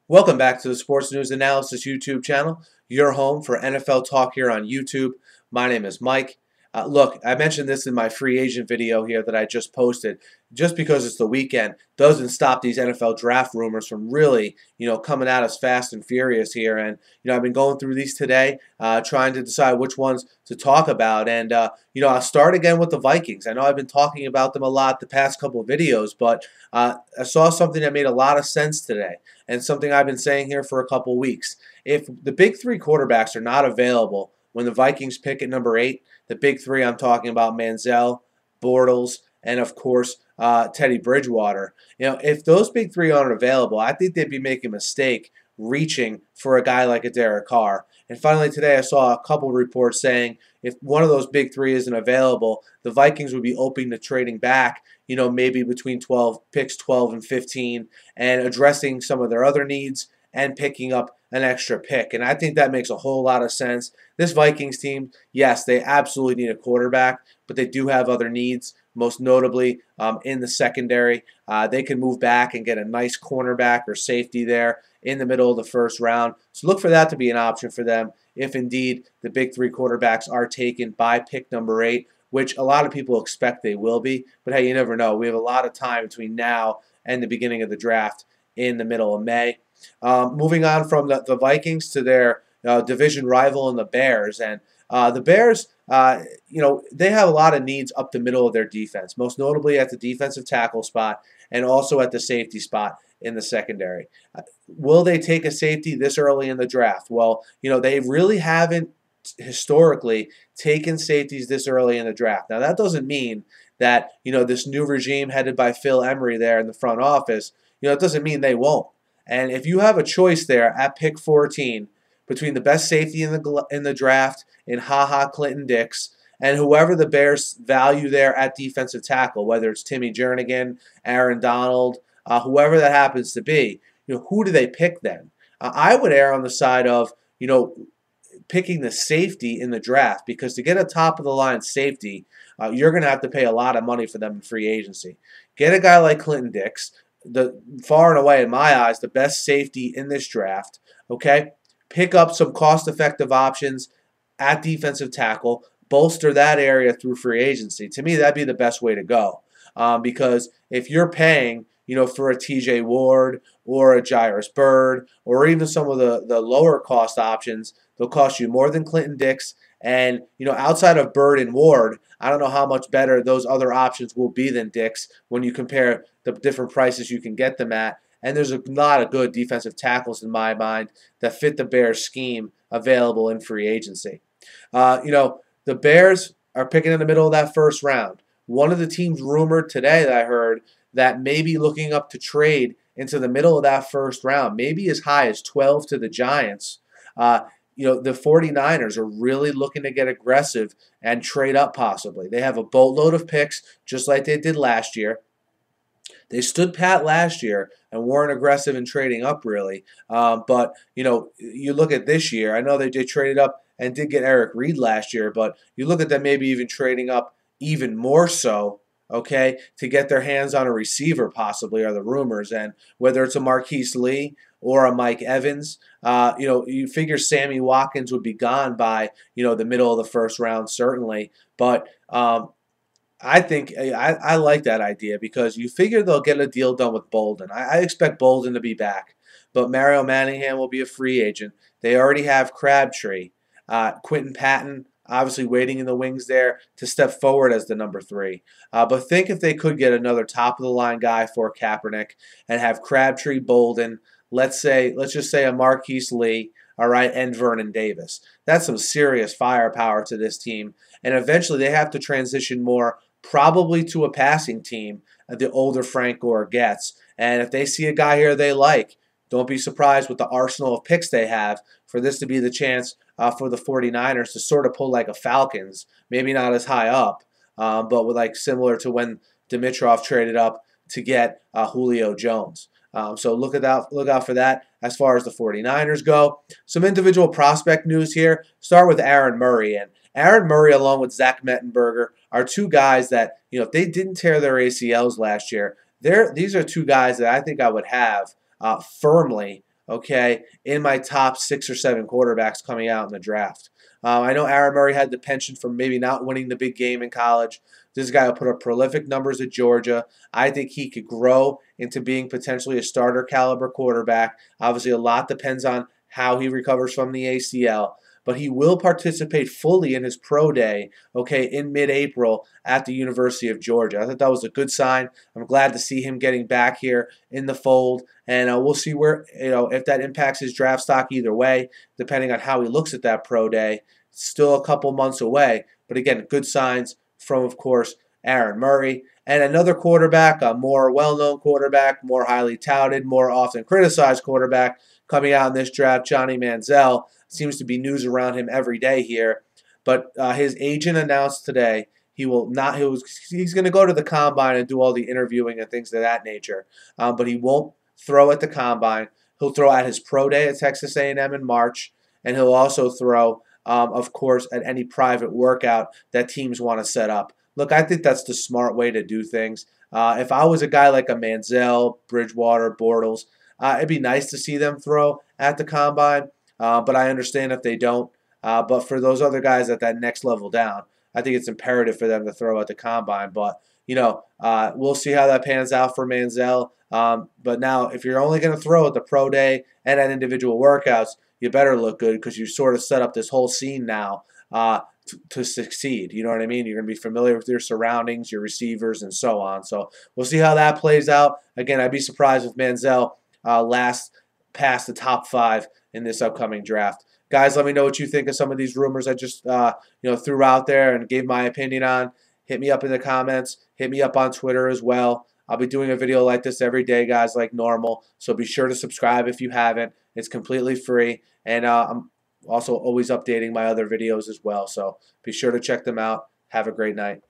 Welcome back to the Sports News Analysis YouTube channel, your home for NFL talk here on YouTube. My name is Mike. Look, I mentioned this in my free agent video here that I just posted. Just because it's the weekend doesn't stop these NFL draft rumors from really, coming at us fast and furious here. And, I've been going through these today, trying to decide which ones to talk about. And, I'll start again with the Vikings. I know I've been talking about them a lot the past couple of videos, but I saw something that made a lot of sense today and something I've been saying here for a couple of weeks. If the big three quarterbacks are not available when the Vikings pick at number 8, the big three I'm talking about, Manziel, Bortles, and of course Teddy Bridgewater. If those big three aren't available, I think they'd be making a mistake reaching for a guy like a Derek Carr. And finally today I saw a couple reports saying if one of those big three isn't available, the Vikings would be open to trading back, maybe between 12 picks 12 and 15 and addressing some of their other needs and picking up an extra pick. And I think that makes a whole lot of sense. This Vikings team, yes, they absolutely need a quarterback, but they do have other needs, most notably in the secondary. They can move back and get a nice cornerback or safety there in the middle of the first round. So look for that to be an option for them if indeed the big three quarterbacks are taken by pick number 8, which a lot of people expect they will be. But hey, you never know. We have a lot of time between now and the beginning of the draft in the middle of May. Moving on from the Vikings to their division rival in the Bears. And the Bears, they have a lot of needs up the middle of their defense, most notably at the defensive tackle spot and also at the safety spot in the secondary. Will they take a safety this early in the draft? Well, they really haven't historically taken safeties this early in the draft. Now, that doesn't mean that, this new regime headed by Phil Emery there in the front office, it doesn't mean they won't. And if you have a choice there at pick 14 between the best safety in the draft in Clinton-Dix and whoever the Bears value there at defensive tackle, whether it's Timmy Jernigan, Aaron Donald, whoever that happens to be, who do they pick then? I would err on the side of, picking the safety in the draft, because to get a top-of-the-line safety, you're going to have to pay a lot of money for them in free agency. Get a guy like Clinton-Dix, far and away, in my eyes, the best safety in this draft. Okay, pick up some cost-effective options at defensive tackle, bolster that area through free agency. To me, that'd be the best way to go, because if you're paying, for a T.J. Ward or a Jairus Byrd or even some of the lower cost options, they'll cost you more than Clinton-Dix. And, outside of Byrd and Ward, I don't know how much better those other options will be than Dix when you compare the different prices you can get them at. And there's a lot of good defensive tackles in my mind that fit the Bears scheme available in free agency. The Bears are picking in the middle of that first round. One of the teams rumored today that I heard that may be looking up to trade into the middle of that first round, maybe as high as 12 to the Giants. The 49ers are really looking to get aggressive and trade up possibly. They have a boatload of picks, just like they did last year. They stood pat last year and weren't aggressive in trading up, really. But, you look at this year. I know they did trade up and did get Eric Reed last year, but you look at them maybe even trading up even more so, okay, to get their hands on a receiver possibly, are the rumors. And whether it's a Marquise Lee or a Mike Evans, you figure Sammy Watkins would be gone by, the middle of the first round, certainly. But I think I like that idea, because you figure they'll get a deal done with Bolden. I expect Bolden to be back, but Mario Manningham will be a free agent. They already have Crabtree. Quentin Patton, obviously waiting in the wings there to step forward as the number 3. But think if they could get another top-of-the-line guy for Kaepernick and have Crabtree, Bolden, let's just say a Marquise Lee, all right, and Vernon Davis. That's some serious firepower to this team. And eventually they have to transition more probably to a passing team the older Frank Gore gets. And if they see a guy here they like, don't be surprised with the arsenal of picks they have for this to be the chance for the 49ers to sort of pull like a Falcons, maybe not as high up, but with like similar to when Dimitrov traded up to get Julio Jones. So look out for that as far as the 49ers go. Some individual prospect news here. Start with Aaron Murray. And Aaron Murray, along with Zach Mettenberger, are two guys that, if they didn't tear their ACLs last year, these are two guys that I think I would have firmly okay, in my top 6 or 7 quarterbacks coming out in the draft. I know Aaron Murray had the penchant for maybe not winning the big game in college. This guy will put up prolific numbers at Georgia. I think he could grow into being potentially a starter caliber quarterback. Obviously, a lot depends on how he recovers from the ACL, but he will participate fully in his pro day, okay, in mid-April at the University of Georgia. I thought that was a good sign. I'm glad to see him getting back here in the fold, and we'll see where, if that impacts his draft stock either way, depending on how he looks at that pro day. Still a couple months away, but again, good signs from, of course, Aaron Murray. And another quarterback, a more well-known quarterback, more highly touted, more often criticized quarterback coming out in this draft, Johnny Manziel. Seems to be news around him every day here. But his agent announced today he's going to go to the combine and do all the interviewing and things of that nature. But he won't throw at the combine. He'll throw at his pro day at Texas A&M in March, and he'll also throw, of course, at any private workout that teams want to set up. Look, I think that's the smart way to do things. If I was a guy like a Manziel, Bridgewater, Bortles, it'd be nice to see them throw at the combine, but I understand if they don't. But for those other guys at that next level down, I think it's imperative for them to throw at the combine. But, we'll see how that pans out for Manziel. But now, if you're only going to throw at the pro day and at individual workouts, you better look good because you sort of set up this whole scene now to succeed. You know what I mean? You're going to be familiar with your surroundings, your receivers, and so on. So we'll see how that plays out. Again, I'd be surprised if Manziel lasts past the top 5 in this upcoming draft. Guys, let me know what you think of some of these rumors I just threw out there and gave my opinion on. Hit me up in the comments. Hit me up on Twitter as well. I'll be doing a video like this every day, guys, like normal. So be sure to subscribe if you haven't. It's completely free. And I'm also always updating my other videos as well. So be sure to check them out. Have a great night.